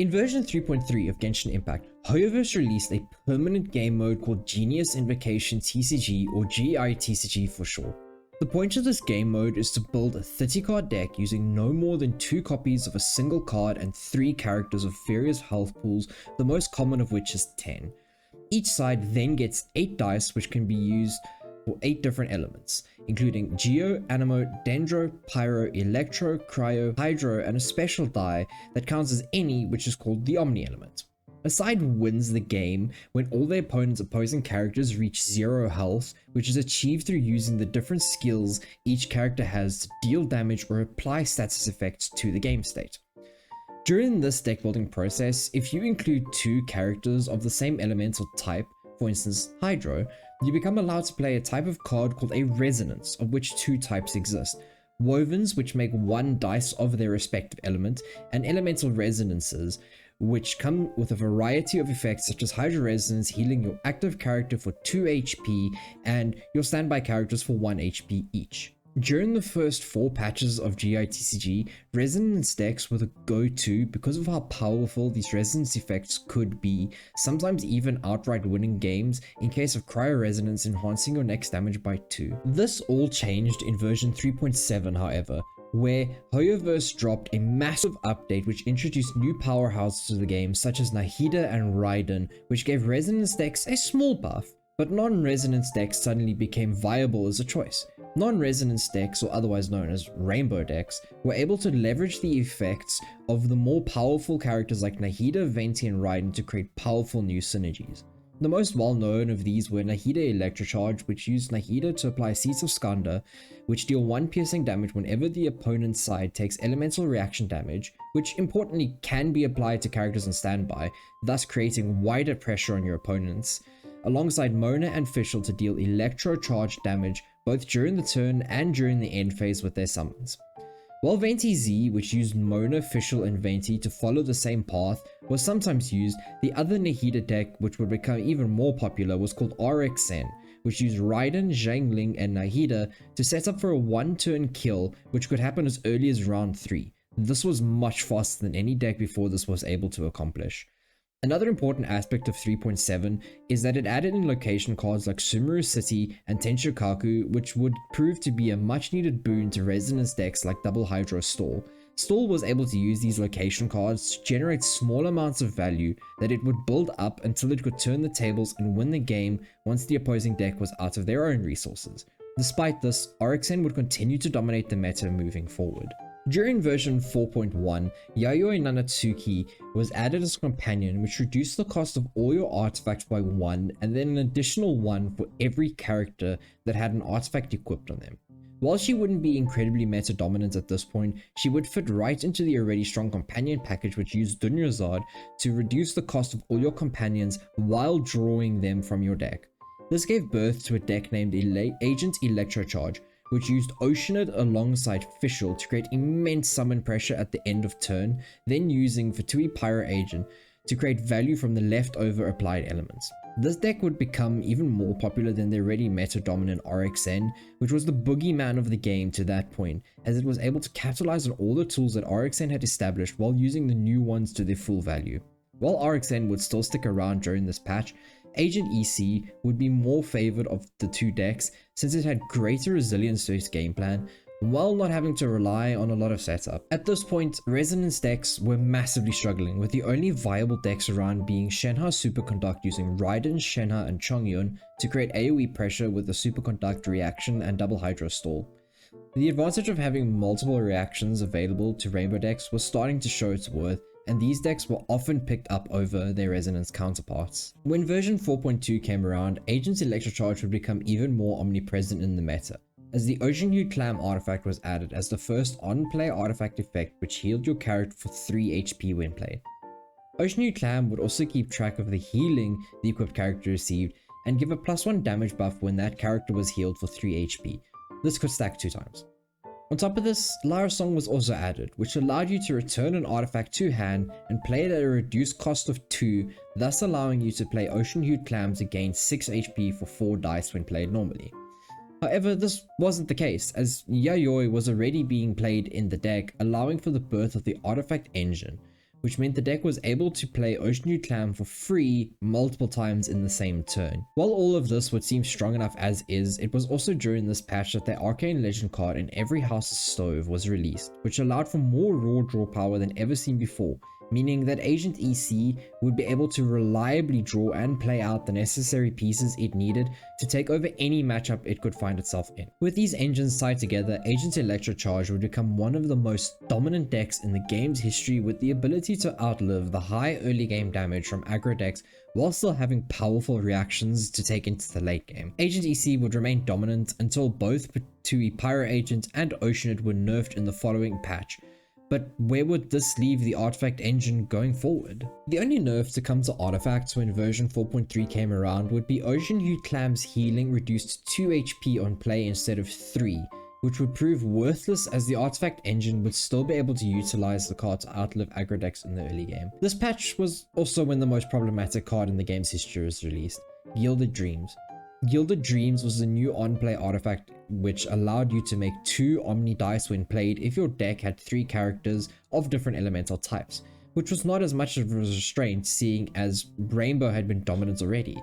In version 3.3 of Genshin Impact, Hoyo-Mix released a permanent game mode called Genius Invokation TCG, or GITCG for short. The point of this game mode is to build a 30 card deck using no more than 2 copies of a single card and 3 characters of various health pools, the most common of which is 10. Each side then gets 8 dice which can be used for 8 different elements, including Geo, Animo, Dendro, Pyro, Electro, Cryo, Hydro, and a special die that counts as any, which is called the Omni element. A side wins the game when all their opponent's opposing characters reach 0 health, which is achieved through using the different skills each character has to deal damage or apply status effects to the game state. During this deck building process, if you include 2 characters of the same element or type, for instance Hydro, you become allowed to play a type of card called a resonance, of which 2 types exist. Wovens, which make 1 dice of their respective element, and elemental resonances, which come with a variety of effects such as Hydro Resonance healing your active character for 2 HP and your standby characters for 1 HP each. During the first 4 patches of GITCG, resonance decks were the go-to because of how powerful these resonance effects could be, sometimes even outright winning games in case of cryo resonance enhancing your next damage by 2. This all changed in version 3.7 however, where Hoyo-Verse dropped a massive update which introduced new powerhouses to the game such as Nahida and Raiden, which gave resonance decks a small buff, but non-resonance decks suddenly became viable as a choice. Non-resonance decks, or otherwise known as rainbow decks, were able to leverage the effects of the more powerful characters like Nahida, Venti, and Raiden to create powerful new synergies. The most well-known of these were Nahida Electrocharge, which used Nahida to apply Seeds of Skandha, which deal 1 piercing damage whenever the opponent's side takes elemental reaction damage, which importantly can be applied to characters on standby, thus creating wider pressure on your opponents, alongside Mona and Fischl to deal Electrocharge damage both during the turn and during the end phase with their summons. While Venti Z, which used Mona, Fischl, and Venti to follow the same path, was sometimes used, the other Nahida deck, which would become even more popular, was called RXN, which used Raiden, Zhangling, and Nahida to set up for a 1-turn kill, which could happen as early as round 3. This was much faster than any deck before this was able to accomplish. Another important aspect of 3.7 is that it added in location cards like Sumeru City and Tenshokaku, which would prove to be a much needed boon to resonance decks like Double Hydro Stall. Stall was able to use these location cards to generate small amounts of value that it would build up until it could turn the tables and win the game once the opposing deck was out of their own resources. Despite this, RXN would continue to dominate the meta moving forward. During version 4.1, Yayoi Nanatsuki was added as a companion, which reduced the cost of all your artifacts by 1 and then an additional 1 for every character that had an artifact equipped on them. While she wouldn't be incredibly meta dominant at this point, she would fit right into the already strong companion package which used Dunyazad to reduce the cost of all your companions while drawing them from your deck. This gave birth to a deck named Agent Electrocharge, which used Oceanid alongside Fischl to create immense summon pressure at the end of turn, then using Fatui Pyro Agent to create value from the leftover applied elements. This deck would become even more popular than the already meta-dominant RXN, which was the boogeyman of the game to that point, as it was able to capitalize on all the tools that RXN had established while using the new ones to their full value. While RXN would still stick around during this patch, Agent EC would be more favored of the 2 decks since it had greater resilience to its game plan, while not having to rely on a lot of setup. At this point, resonance decks were massively struggling, with the only viable decks around being Shenhe Superconduct using Raiden, Shenhe, and Chongyun to create AoE pressure with the Superconduct reaction and Double Hydro Stall. The advantage of having multiple reactions available to rainbow decks was starting to show its worth, and these decks were often picked up over their resonance counterparts. When version 4.2 came around, Agent's Electrocharge would become even more omnipresent in the meta, as the Ocean-Hued Clam artifact was added as the first on-play artifact effect which healed your character for 3 HP when played. Ocean-Hued Clam would also keep track of the healing the equipped character received and give a +1 damage buff when that character was healed for 3 HP. This could stack 2 times. On top of this, Lyra Song was also added, which allowed you to return an artifact to hand and play it at a reduced cost of 2, thus allowing you to play Ocean-Hued Clam to gain 6 HP for 4 dice when played normally. However, this wasn't the case, as Yayoi was already being played in the deck, allowing for the birth of the Artifact Engine, which meant the deck was able to play Ocean Clam for free multiple times in the same turn. While all of this would seem strong enough as is, it was also during this patch that the Arcane Legend card in every House's Stove was released, which allowed for more raw draw power than ever seen before, meaning that Agent EC would be able to reliably draw and play out the necessary pieces it needed to take over any matchup it could find itself in. With these engines tied together, Agent Electrocharge would become one of the most dominant decks in the game's history, with the ability to outlive the high early game damage from aggro decks while still having powerful reactions to take into the late game. Agent EC would remain dominant until both Patui Pyro Agent and Oceanid were nerfed in the following patch. But where would this leave the artifact engine going forward? The only nerf to come to artifacts when version 4.3 came around would be Ocean Hued Clam's healing reduced to 2 HP on play instead of 3, which would prove worthless as the artifact engine would still be able to utilize the card to outlive aggro decks in the early game. This patch was also when the most problematic card in the game's history was released, Gilded Dreams. Gilded Dreams was a new on-play artifact which allowed you to make 2 Omni dice when played if your deck had 3 characters of different elemental types, which was not as much of a restraint seeing as Rainbow had been dominant already.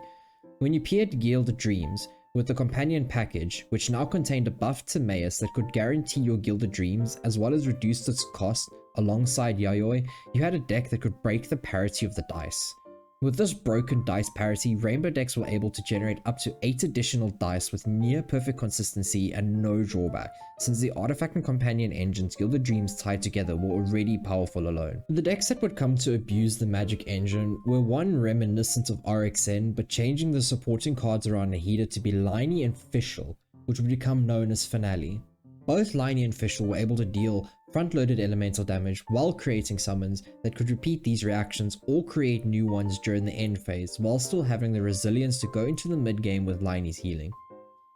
When you paired Gilded Dreams with the companion package, which now contained a buff to Maus that could guarantee your Gilded Dreams as well as reduce its cost alongside Yayoi, you had a deck that could break the parity of the dice. With this broken dice parity, Rainbow decks were able to generate up to 8 additional dice with near perfect consistency and no drawback, since the artifact and companion engines Gilded Dreams tied together were already powerful alone. The decks that would come to abuse the Magic engine were one reminiscent of RXN, but changing the supporting cards around Nahida to be Liney and Fischl, which would become known as Finale. Both Liney and Fischl were able to deal front-loaded elemental damage while creating summons that could repeat these reactions or create new ones during the end phase, while still having the resilience to go into the mid-game with Liney's healing.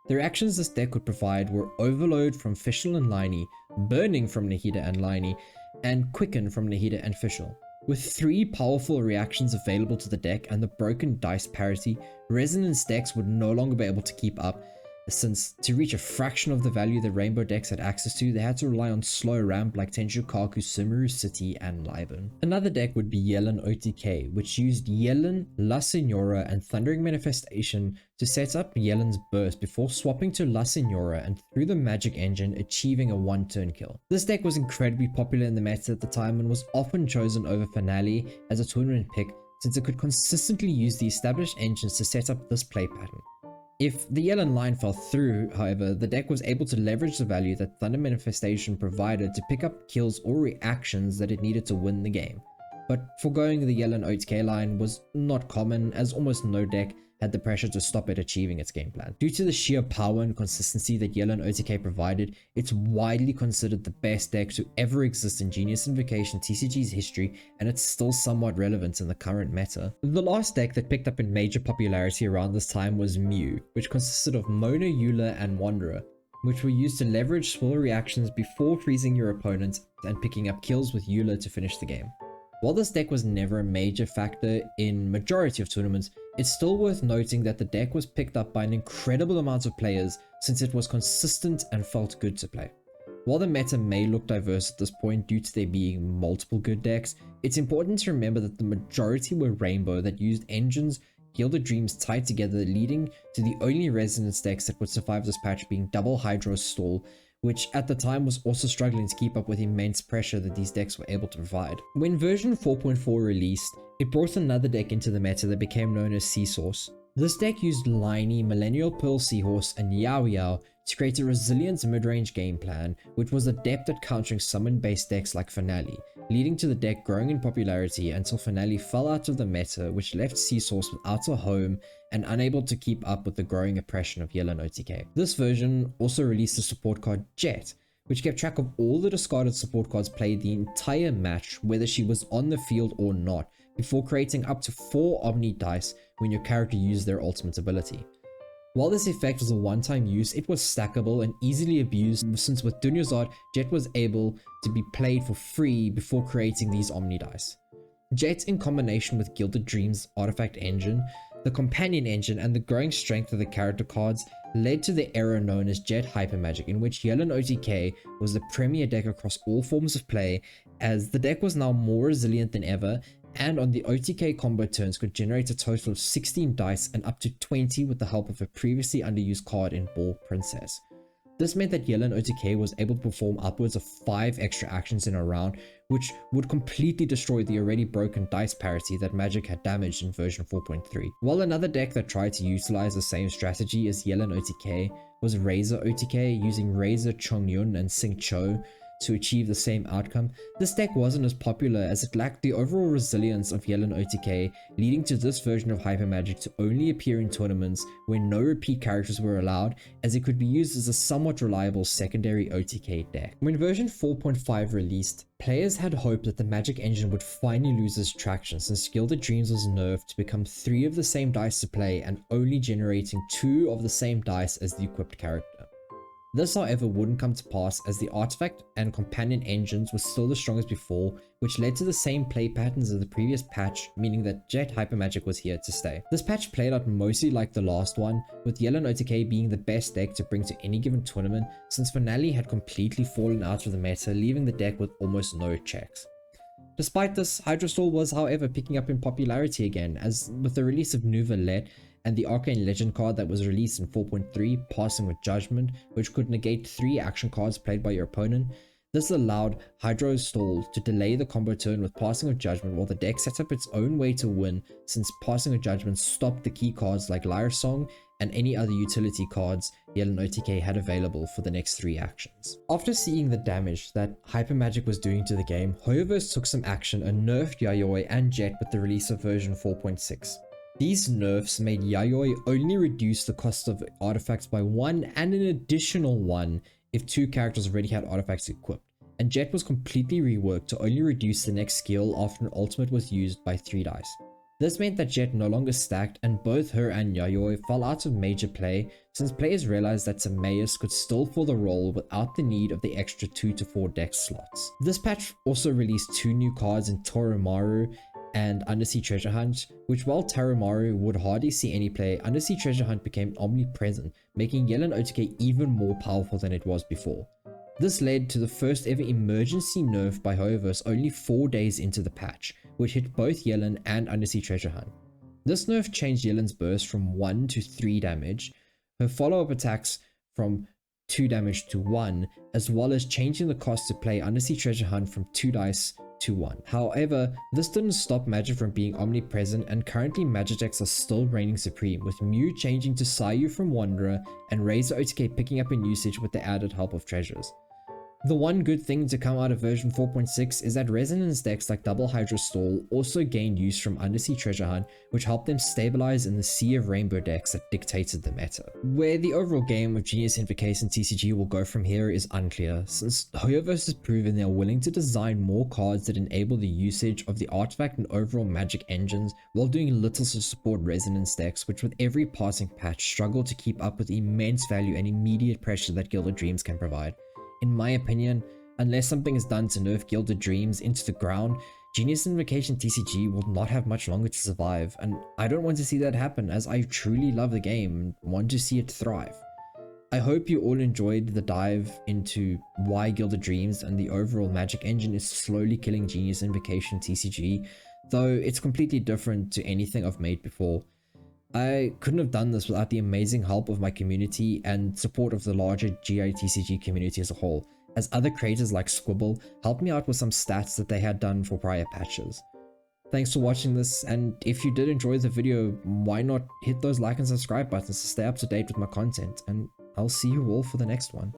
The reactions this deck would provide were Overload from Fischl and Liney, Burning from Nahida and Liney, and Quicken from Nahida and Fischl. With 3 powerful reactions available to the deck and the broken dice parity, Resonance decks would no longer be able to keep up, since to reach a fraction of the value that Rainbow decks had access to, they had to rely on slow ramp like Tenshukaku, Sumeru City, and Liban. Another deck would be Yelan OTK, which used Yelan, La Senora, and Thundering Manifestation to set up Yelan's burst before swapping to La Senora and through the Magic engine achieving a 1-turn kill. This deck was incredibly popular in the meta at the time and was often chosen over Finale as a tournament pick, since it could consistently use the established engines to set up this play pattern. If the Yelan line fell through, however, the deck was able to leverage the value that Thunder Manifestation provided to pick up kills or reactions that it needed to win the game. But foregoing the Yelan OTK line was not common, as almost no deck had the pressure to stop it achieving its game plan. Due to the sheer power and consistency that Yelan OTK provided, it's widely considered the best deck to ever exist in Genius Invocation TCG's history, and it's still somewhat relevant in the current meta. The last deck that picked up in major popularity around this time was Mew, which consisted of Mona, Eula, and Wanderer, which were used to leverage swill reactions before freezing your opponent and picking up kills with Eula to finish the game. While this deck was never a major factor in majority of tournaments, it's still worth noting that the deck was picked up by an incredible amount of players since it was consistent and felt good to play. While the meta may look diverse at this point due to there being multiple good decks, it's important to remember that the majority were Rainbow that used engines Gilded Dreams tied together, leading to the only Resonance decks that would survive this patch being Double Hydro Stall, which at the time was also struggling to keep up with immense pressure that these decks were able to provide. When version 4.4 released, it brought another deck into the meta that became known as Seasource. This deck used Liney, Millennial Pearl Seahorse, and Yao Yao to create a resilient mid-range game plan, which was adept at countering summon-based decks like Finale, leading to the deck growing in popularity until Finale fell out of the meta, which left Seasource without a home and unable to keep up with the growing oppression of Yelan OTK. This version also released the support card Jet, which kept track of all the discarded support cards played the entire match, whether she was on the field or not, before creating up to 4 Omni dice when your character used their ultimate ability. While this effect was a one-time use, it was stackable and easily abused, since with Dunyazad, Jet was able to be played for free before creating these Omni dice. Jet, in combination with Gilded Dreams artifact engine, The companion engine and the growing strength of the character cards led to the era known as Jet Hypermagic, in which Yelan OTK was the premier deck across all forms of play, as the deck was now more resilient than ever, and on the OTK combo turns could generate a total of 16 dice and up to 20 with the help of a previously underused card in Ball Princess. This meant that Yelan OTK was able to perform upwards of 5 extra actions in a round, which would completely destroy the already broken dice parity that Magic had damaged in version 4.3. While another deck that tried to utilize the same strategy as Yelan OTK was Razor OTK, using Razor Chongyun and Sing Cho to achieve the same outcome, this deck wasn't as popular as it lacked the overall resilience of Yelan OTK, leading to this version of Hypermagic to only appear in tournaments where no repeat characters were allowed, as it could be used as a somewhat reliable secondary OTK deck. When version 4.5 released, players had hoped that the Magic engine would finally lose its traction, since Gilded Dreams was nerfed to become 3 of the same dice to play and only generating 2 of the same dice as the equipped character. This, however, wouldn't come to pass, as the artifact and companion engines were still the strongest before, which led to the same play patterns as the previous patch, meaning that Jet Hypermagic was here to stay. This patch played out mostly like the last one, with Yelan OTK being the best deck to bring to any given tournament, since Finale had completely fallen out of the meta, leaving the deck with almost no checks. Despite this, Hydrostall was, however, picking up in popularity again, as with the release of New Valette and the Arcane Legend card that was released in 4.3, Passing with Judgment, which could negate 3 action cards played by your opponent. This allowed Hydrostall to delay the combo turn with Passing of Judgment while the deck set up its own way to win, since Passing of Judgment stopped the key cards like Lyre Song and any other utility cards Yelan OTK had available for the next 3 actions. After seeing the damage that Hypermagic was doing to the game, Hoyo-Verse took some action and nerfed Yayoi and Jet with the release of version 4.6. These nerfs made Yayoi only reduce the cost of artifacts by 1 and an additional 1 if 2 characters already had artifacts equipped, and Jet was completely reworked to only reduce the next skill after an ultimate was used by 3 dice. This meant that Jet no longer stacked, and both her and Yayoi fell out of major play, since players realized that Timaeus could still fill the role without the need of the extra 2 to 4 deck slots. This patch also released 2 new cards in Toromaru and Undersea Treasure Hunt, which while Toromaru would hardly see any play, Undersea Treasure Hunt became omnipresent, making Yelan OTK even more powerful than it was before. This led to the first ever emergency nerf by Hoyo-Verse only 4 days into the patch, which hit both Yelan and Undersea Treasure Hunt. This nerf changed Yelan's burst from 1 to 3 damage, her follow-up attacks from 2 damage to 1, as well as changing the cost to play Undersea Treasure Hunt from 2 dice to 1. However, this didn't stop Magic from being omnipresent, and currently Magic decks are still reigning supreme, with Mew changing to Sayu from Wanderer and Razor OTK picking up in usage with the added help of treasures. The one good thing to come out of version 4.6 is that resonance decks like Double Hydrostall also gained use from Undersea Treasure Hunt, which helped them stabilize in the sea of rainbow decks that dictated the meta. Where the overall game of Genius Invocation TCG will go from here is unclear, since Hoyo-Verse has proven they are willing to design more cards that enable the usage of the artifact and overall Magic engines, while doing little to support resonance decks, which with every passing patch struggle to keep up with the immense value and immediate pressure that Gilded Dreams can provide. In my opinion, unless something is done to nerf Gilded Dreams into the ground, Genius Invokation TCG will not have much longer to survive, and I don't want to see that happen, as I truly love the game and want to see it thrive. I hope you all enjoyed the dive into why Gilded Dreams and the overall Magic engine is slowly killing Genius Invocation TCG, though it's completely different to anything I've made before. I couldn't have done this without the amazing help of my community and support of the larger GITCG community as a whole, as other creators like Squibble helped me out with some stats that they had done for prior patches. Thanks for watching this, and if you did enjoy the video, why not hit those like and subscribe buttons to stay up to date with my content, and I'll see you all for the next one.